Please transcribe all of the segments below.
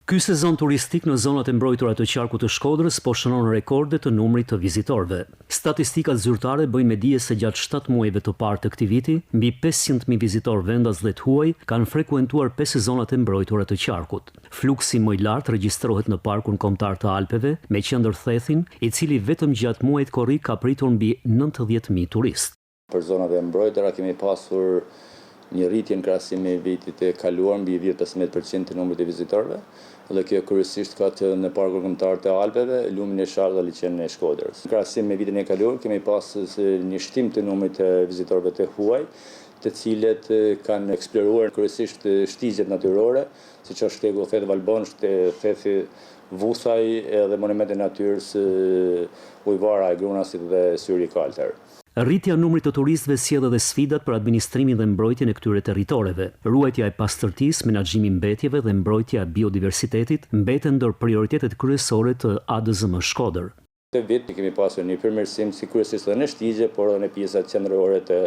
Ky sezon turistik në zonat e mbrojtura të qarkut të Shkodrës po shënon rekorde të numrit të vizitorëve. Statistikat zyrtare bëjnë me dije se gjatë 7 muajve të parë të këtij viti, mbi 500.000 vizitorë vendas dhe të huaj kanë frekuentuar 5 zonat e mbrojtura të qarkut. Fluksi më i lartë regjistrohet në Parkun Kombëtar të Alpeve, me qendër Thethin, i cili vetëm gjatë muajit korrik ka pritur mbi 90.000 turistë. Për zonat e mbrojtura kemi pasur një rritje në krahasim me vitit e kaluar mbi 10-15% të numrit të vizitorëve, dhe kjo kryesisht ka të në Parkun Kombëtar të Alpeve, lumin e Sharë dhe liçenin e Shkodrës. Në krahasim me vitin e kaluar kemi pasur një shtim të numrit të vizitorëve të huaj, të cilët kanë eksploruar kryesisht shtigjet natyrore, siç është shtegu Thethi Valbon, Thethi Vuthaj edhe monumente natyrës ujvara e Grunasit dhe Syri Kaltër. Rritja e numrit të turistëve sjell edhe sfidat për administrimin dhe mbrojtjen e këtyre territoreve. Ruajtja e pastërtisë, menaxhimi i mbetjeve dhe mbrojtja e biodiversitetit mbeten ndër prioritetet kryesore të ADZM Shkodër. Këtë vit kemi pasur një përmirësim si kryesisht edhe në shtigje, por edhe në pjesat qendrore të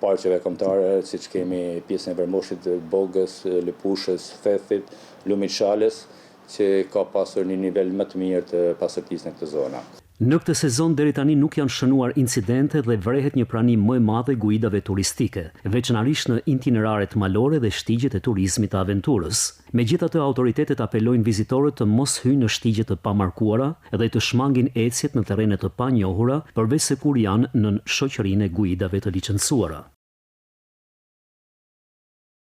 parqeve kombëtare, siç kemi pjesën e Vermoshit, Bogës, Lëpushës, Thethit, lumit Shalës, që ka pasur një nivel më të mirë të pastërtisë në këtë zonë. Në këtë sezon deri tani nuk janë shënuar incidente dhe vrehet një pranim më e madhe guidave turistike, veçanërisht në itineraret malore dhe shtigjet e turizmit të aventurës. Megjithatë, autoritetet apelojnë vizitorët të mos hyjnë në shtigje të pamarkuara dhe të shmangin ecjet në terrene të panjohura, përveç se kur janë nën shoqërinë e guidave të licencuara.